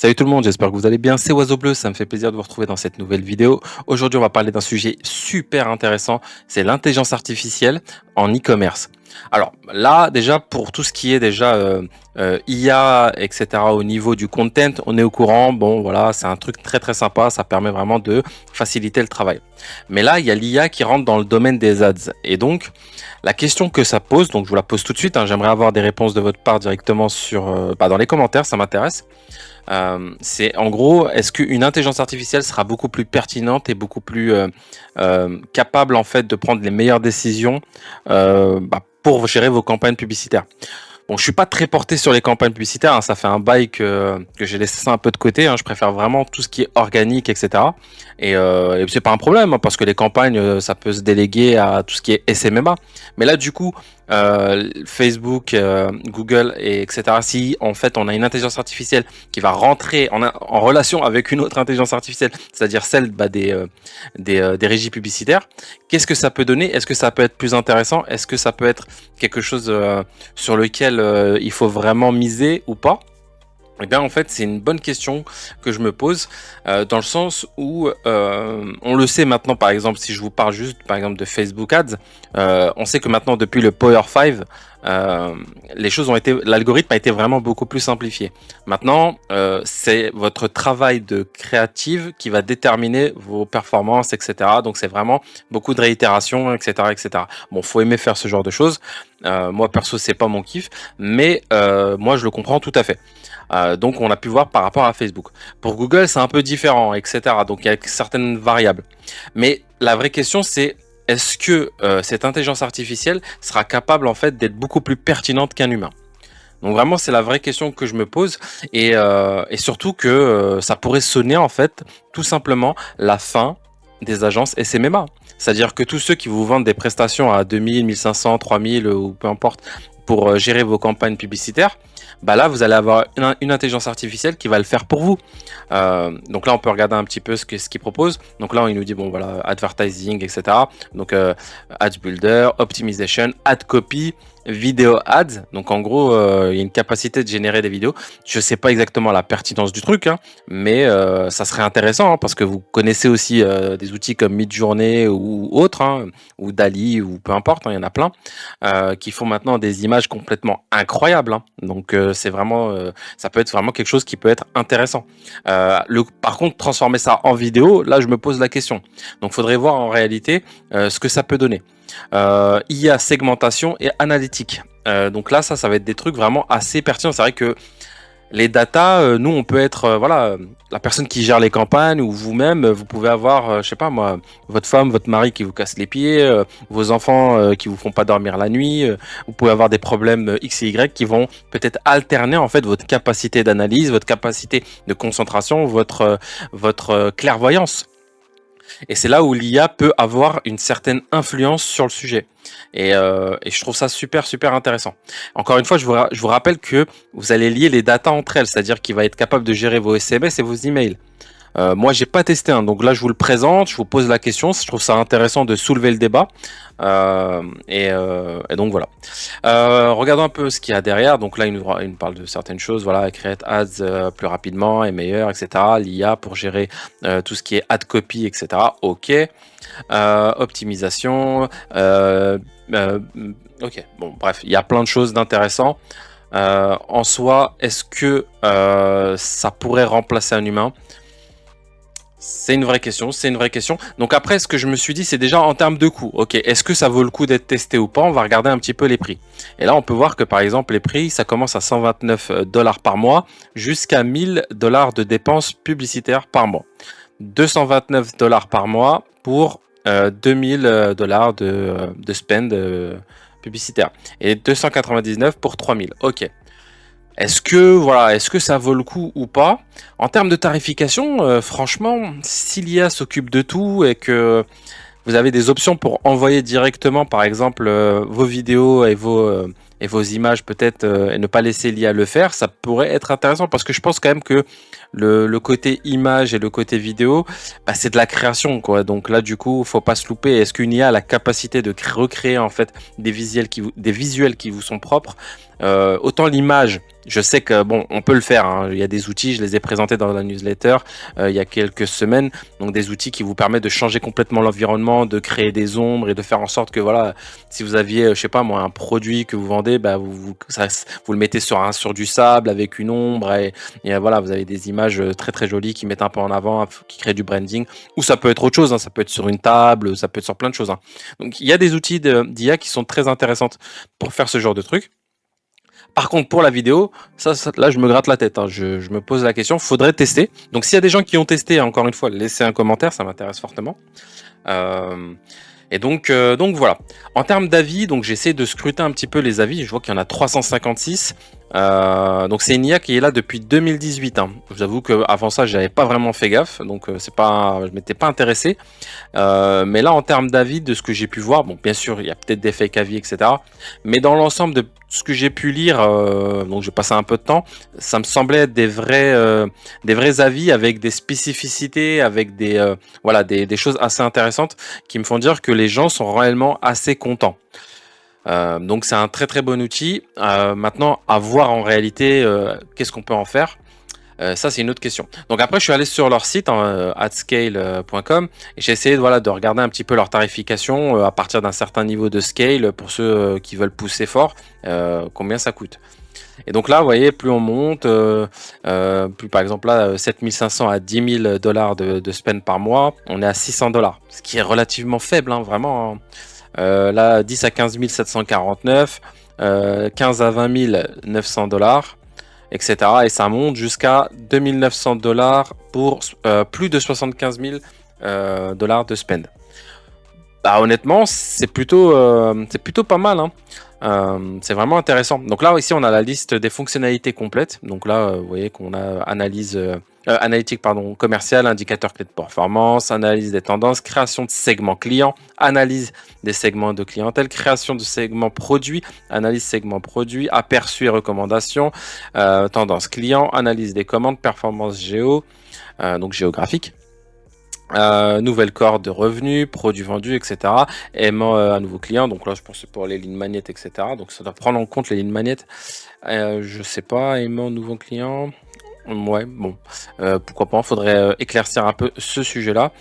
Salut tout le monde, j'espère que vous allez bien. C'est Oiseau Bleu, ça me fait plaisir de vous retrouver dans cette nouvelle vidéo. Aujourd'hui, on va parler d'un sujet super intéressant, c'est l'intelligence artificielle en e-commerce. Alors là, déjà, pour tout ce qui est déjà IA, etc., au niveau du content, on est au courant. Bon, voilà, c'est un truc très très sympa, ça permet vraiment de faciliter le travail. Mais là, il y a l'IA qui rentre dans le domaine des ads. Et donc, la question que ça pose, donc je vous la pose tout de suite, hein, j'aimerais avoir des réponses de votre part directement dans les commentaires, ça m'intéresse. C'est en gros, est-ce qu'une intelligence artificielle sera beaucoup plus pertinente et beaucoup plus capable en fait de prendre les meilleures décisions pour gérer vos campagnes publicitaires? Bon, je suis pas très porté sur les campagnes publicitaires, hein, ça fait un bail que j'ai laissé ça un peu de côté, hein, je préfère vraiment tout ce qui est organique, etc. Et c'est pas un problème, hein, parce que les campagnes, ça peut se déléguer à tout ce qui est SMMA. Mais là, du coup, Facebook, Google, etc. Si en fait on a une intelligence artificielle qui va rentrer en relation avec une autre intelligence artificielle, c'est-à-dire celle des régies publicitaires, qu'est-ce que ça peut donner? Est-ce que ça peut être plus intéressant? Est-ce que ça peut être quelque chose sur lequel il faut vraiment miser ou pas? Eh bien, en fait, c'est une bonne question que je me pose, dans le sens où on le sait maintenant, par exemple, si je vous parle juste, par exemple, de Facebook Ads, on sait que maintenant, depuis le Power 5, l'algorithme a été vraiment beaucoup plus simplifié. Maintenant, c'est votre travail de créative qui va déterminer vos performances, etc. Donc, c'est vraiment beaucoup de réitération, etc., etc. Bon, faut aimer faire ce genre de choses. Moi, perso, c'est pas mon kiff, mais moi, je le comprends tout à fait. Donc on a pu voir par rapport à Facebook. Pour Google, c'est un peu différent, etc. Donc il y a certaines variables. Mais la vraie question, c'est est-ce que cette intelligence artificielle sera capable en fait d'être beaucoup plus pertinente qu'un humain? Donc vraiment, c'est la vraie question que je me pose, et surtout que ça pourrait sonner en fait tout simplement la fin des agences SMMA. C'est-à-dire que tous ceux qui vous vendent des prestations à 2000, 1500, 3000 ou peu importe pour gérer vos campagnes publicitaires, bah là vous allez avoir une intelligence artificielle qui va le faire pour vous. Donc là on peut regarder un petit peu ce qu'il propose. Donc là il nous dit bon voilà, advertising, etc. Donc ads builder, optimization, ad copy, vidéo ads. Donc en gros il y a une capacité de générer des vidéos. Je sais pas exactement la pertinence du truc, hein, mais ça serait intéressant, hein, parce que vous connaissez aussi des outils comme Midjourney ou autres, hein, ou Dali ou peu importe, hein, il y en a plein qui font maintenant des images complètement incroyables, hein. Donc c'est vraiment ça peut être vraiment quelque chose qui peut être intéressant. Par contre, transformer ça en vidéo, là je me pose la question. Donc faudrait voir en réalité ce que ça peut donner. IA, segmentation et analytique. Donc là ça va être des trucs vraiment assez pertinents. C'est vrai que les datas, nous on peut être voilà, la personne qui gère les campagnes, ou vous-même, vous pouvez avoir je sais pas moi, votre femme, votre mari qui vous casse les pieds, vos enfants qui vous font pas dormir la nuit, vous pouvez avoir des problèmes X et Y qui vont peut-être alterner en fait votre capacité d'analyse, votre capacité de concentration, votre clairvoyance. Et c'est là où l'IA peut avoir une certaine influence sur le sujet. Et je trouve ça super, super intéressant. Encore une fois, je vous rappelle que vous allez lier les datas entre elles, c'est-à-dire qu'il va être capable de gérer vos SMS et vos emails. Moi, j'ai pas testé, hein, donc là, je vous le présente, je vous pose la question. Je trouve ça intéressant de soulever le débat. Et donc voilà. Regardons un peu ce qu'il y a derrière. Donc là, il nous parle de certaines choses. Voilà, create ads plus rapidement et meilleur, etc. L'IA pour gérer tout ce qui est ad copy, etc. Ok. Optimisation. Ok. Bon, bref, il y a plein de choses d'intéressants. En soi, est-ce que ça pourrait remplacer un humain? C'est une vraie question, c'est une vraie question. Donc après, ce que je me suis dit, c'est déjà en termes de coût. Ok, est-ce que ça vaut le coup d'être testé ou pas? On va regarder un petit peu les prix. Et là, on peut voir que par exemple, les prix, ça commence à 129 $ par mois jusqu'à 1000 $ de dépenses publicitaires par mois. 229 $ par mois pour 2000 $ de spend publicitaire. Et 299 pour 3000. Ok. Est-ce que ça vaut le coup ou pas? En termes de tarification, franchement, si l'IA s'occupe de tout et que vous avez des options pour envoyer directement, par exemple, vos vidéos et vos images peut-être, et ne pas laisser l'IA le faire, ça pourrait être intéressant, parce que je pense quand même que le côté image et le côté vidéo, bah, c'est de la création, quoi. Donc là, du coup, faut pas se louper. Est-ce qu'une IA a la capacité de recréer en fait des visuels qui vous sont propres? Autant l'image, je sais que bon, on peut le faire, hein. Il y a des outils, je les ai présentés dans la newsletter il y a quelques semaines. Donc des outils qui vous permettent de changer complètement l'environnement, de créer des ombres et de faire en sorte que voilà, si vous aviez, je sais pas moi, un produit que vous vendez, bah vous le mettez sur du sable avec une ombre et voilà, vous avez des images très très jolies qui mettent un peu en avant, qui créent du branding. Ou ça peut être autre chose, hein, ça peut être sur une table, ça peut être sur plein de choses, hein. Donc il y a des outils d'IA qui sont très intéressantes pour faire ce genre de truc. Par contre, pour la vidéo, là, je me gratte la tête, hein. Je me pose la question. Faudrait tester. Donc, s'il y a des gens qui ont testé, encore une fois, laissez un commentaire, ça m'intéresse fortement. Euh, donc voilà. En termes d'avis, donc j'essaie de scruter un petit peu les avis. Je vois qu'il y en a 356. Donc c'est une IA qui est là depuis 2018, hein. Je vous avoue qu'avant ça, j'avais pas vraiment fait gaffe, donc je m'étais pas intéressé. Mais là, en termes d'avis, de ce que j'ai pu voir, bon, bien sûr, il y a peut-être des fake avis, etc. Mais dans l'ensemble de ce que j'ai pu lire, donc j'ai passé un peu de temps, ça me semblait être des vrais avis avec des spécificités, avec voilà, des choses assez intéressantes qui me font dire que les gens sont réellement assez contents. Donc c'est un très très bon outil. Maintenant, à voir en réalité, qu'est-ce qu'on peut en faire. Ça, c'est une autre question. Donc après, je suis allé sur leur site, hein, adscale.com, et j'ai essayé voilà, de regarder un petit peu leur tarification à partir d'un certain niveau de scale pour ceux qui veulent pousser fort, combien ça coûte. Et donc là, vous voyez, plus on monte, plus par exemple là, 7500 à 10 000 dollars de spend par mois, on est à 600 dollars, ce qui est relativement faible, hein, vraiment, hein. Là, 10 à 15 749, 15 à 20 900 dollars, etc. Et ça monte jusqu'à 2900 dollars pour plus de 75 000 dollars de spend. Bah, honnêtement, c'est plutôt pas mal, hein. C'est vraiment intéressant. Donc là, ici, on a la liste des fonctionnalités complètes. Donc là, vous voyez qu'on a analytique commercial, indicateur clé de performance, analyse des tendances, création de segments clients, analyse des segments de clientèle, création de segments produits, analyse segments produits, aperçu et recommandations, tendance client, analyse des commandes, performance donc géographique. Nouvelle cohorte de revenus, produits vendus, etc. Aimant un nouveau client, donc là je pense que c'est pour les lignes magnétiques, etc. Donc ça doit prendre en compte les lignes magnétiques. Je sais pas, aimant nouveau client. Ouais, bon, pourquoi pas, il faudrait éclaircir un peu ce sujet-là.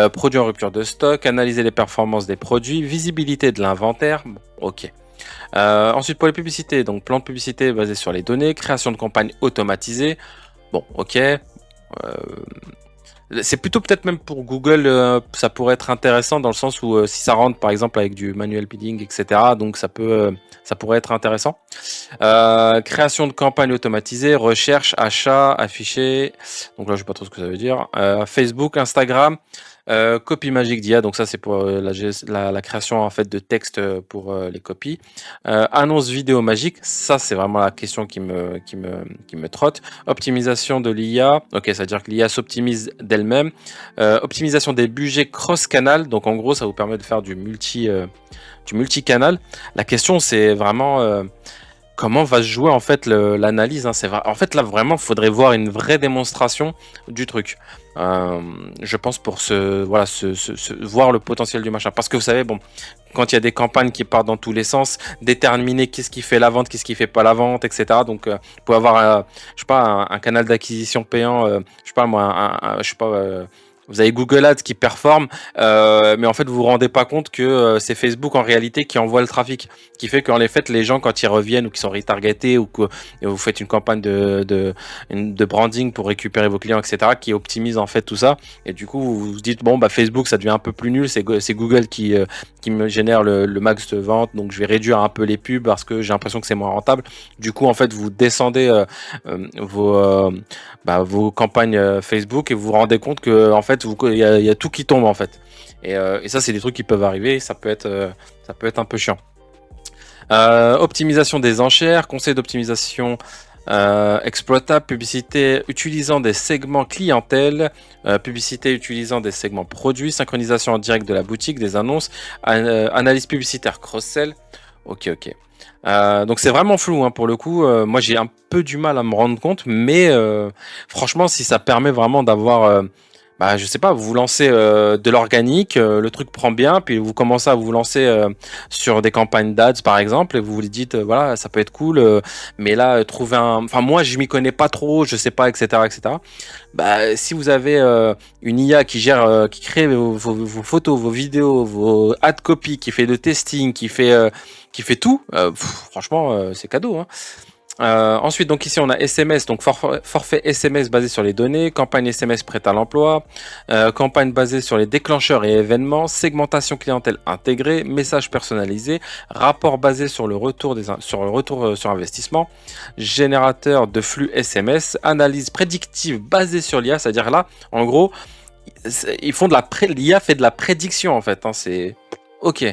Produits en rupture de stock, analyser les performances des produits, visibilité de l'inventaire, bon, ok. Ensuite pour les publicités, donc plan de publicité basé sur les données, création de campagnes automatisées, bon, ok. C'est plutôt peut-être même pour Google, ça pourrait être intéressant dans le sens où si ça rentre par exemple avec du manual bidding, etc. Donc ça pourrait être intéressant. Création de campagnes automatisées, recherche, achat, affiché. Donc là je sais pas trop ce que ça veut dire. Facebook, Instagram. Copie magique d'IA, donc ça c'est pour la création en fait de texte pour les copies. Annonce vidéo magique, ça c'est vraiment la question qui me trotte. Optimisation de l'IA, ok, ça veut dire que l'IA s'optimise d'elle-même. Optimisation des budgets cross-canal, donc en gros ça vous permet de faire du multi-canal. La question c'est vraiment comment va se jouer en fait l'analyse, hein. En fait là vraiment il faudrait voir une vraie démonstration du truc. Je pense pour voir le potentiel du machin. Parce que vous savez, bon, quand il y a des campagnes qui partent dans tous les sens, déterminer qu'est-ce qui fait la vente, qu'est-ce qui fait pas la vente, etc. Donc, vous pouvez avoir, je sais pas, un canal d'acquisition payant, je sais pas moi, vous avez Google Ads qui performe, mais en fait vous vous rendez pas compte que c'est Facebook en réalité qui envoie le trafic, qui fait qu'en fait les gens quand ils reviennent ou qui sont retargetés ou que vous faites une campagne de branding pour récupérer vos clients, etc., qui optimise en fait tout ça, et du coup vous vous dites bon bah Facebook ça devient un peu plus nul, c'est Google qui me génère le max de vente, donc je vais réduire un peu les pubs parce que j'ai l'impression que c'est moins rentable. Du coup en fait vous descendez vos campagnes Facebook et vous vous rendez compte que en fait il y a tout qui tombe en fait, et ça c'est des trucs qui peuvent arriver, ça peut être un peu chiant. Optimisation des enchères, conseil d'optimisation exploitable, publicité utilisant des segments clientèle, publicité utilisant des segments produits, synchronisation en direct de la boutique, des annonces, analyse publicitaire cross-sell. Ok. Donc c'est vraiment flou, hein, pour le coup. Moi j'ai un peu du mal à me rendre compte, mais franchement si ça permet vraiment d'avoir bah, je sais pas, vous vous lancez de l'organique, le truc prend bien, puis vous commencez à vous lancer sur des campagnes d'ads par exemple, et vous vous dites voilà, ça peut être cool, mais là trouver un, enfin moi je m'y connais pas trop, je sais pas, etc., etc. Bah, si vous avez une IA qui gère, qui crée vos photos, vos vidéos, vos ad copy, qui fait de testing, qui fait tout, franchement c'est cadeau, hein. Ensuite, donc ici on a SMS, donc forfait SMS basé sur les données, campagne SMS prête à l'emploi, campagne basée sur les déclencheurs et événements, segmentation clientèle intégrée, message personnalisé, rapport basé sur le retour sur investissement, générateur de flux SMS, analyse prédictive basée sur l'IA, c'est-à-dire là, en gros, ils font l'IA fait de la prédiction en fait, hein, c'est ok.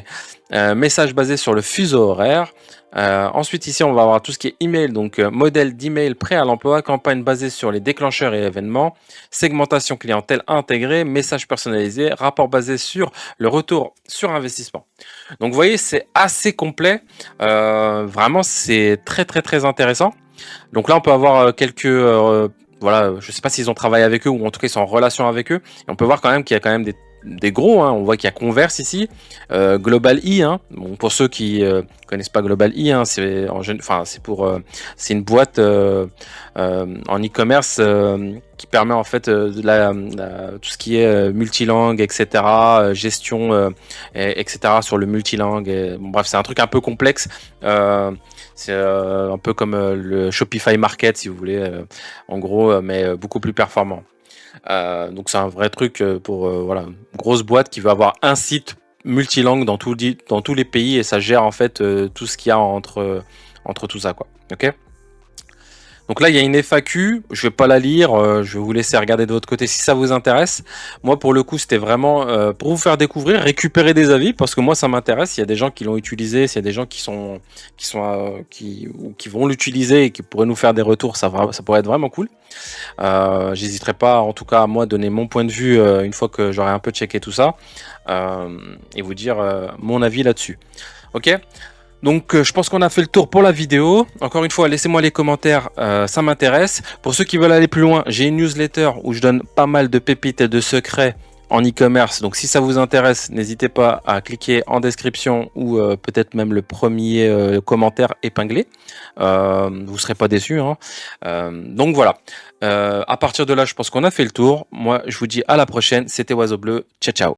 Message basé sur le fuseau horaire. Ensuite, ici, on va avoir tout ce qui est email, donc modèle d'email prêt à l'emploi, campagne basée sur les déclencheurs et événements, segmentation clientèle intégrée, message personnalisé, rapport basé sur le retour sur investissement. Donc, vous voyez, c'est assez complet. Vraiment, c'est très, très, très intéressant. Donc là, on peut avoir quelques... voilà, je sais pas s'ils ont travaillé avec eux ou en tout cas ils sont en relation avec eux. Et on peut voir quand même qu'il y a quand même des gros, hein. On voit qu'il y a Converse ici, Global E, hein. Bon, pour ceux qui connaissent pas Global E, hein, c'est une boîte en e-commerce qui permet en fait tout ce qui est multilangue, etc., gestion, etc. sur le multilangue. Bon, bref, c'est un truc un peu complexe. C'est un peu comme le Shopify Market, si vous voulez, en gros, mais beaucoup plus performant. Donc c'est un vrai truc pour voilà, une grosse boîte qui veut avoir un site multilangue dans tous les pays et ça gère en fait tout ce qu'il y a entre tout ça, quoi. Ok. Donc là, il y a une FAQ, je vais pas la lire, je vais vous laisser regarder de votre côté si ça vous intéresse. Moi, pour le coup, c'était vraiment pour vous faire découvrir, récupérer des avis, parce que moi, ça m'intéresse. Il y a des gens qui l'ont utilisé, s'il y a des gens qui vont l'utiliser et qui pourraient nous faire des retours, ça pourrait être vraiment cool. J'hésiterai pas, en tout cas, à moi, donner mon point de vue une fois que j'aurai un peu checké tout ça et vous dire mon avis là-dessus. Ok. Donc je pense qu'on a fait le tour pour la vidéo. Encore une fois, laissez-moi les commentaires, ça m'intéresse. Pour ceux qui veulent aller plus loin, j'ai une newsletter où je donne pas mal de pépites et de secrets en e-commerce. Donc si ça vous intéresse, n'hésitez pas à cliquer en description ou peut-être même le premier commentaire épinglé. Vous serez pas déçus, hein. Donc voilà. À partir de là, je pense qu'on a fait le tour. Moi, je vous dis à la prochaine. C'était Oiseau Bleu. Ciao, ciao.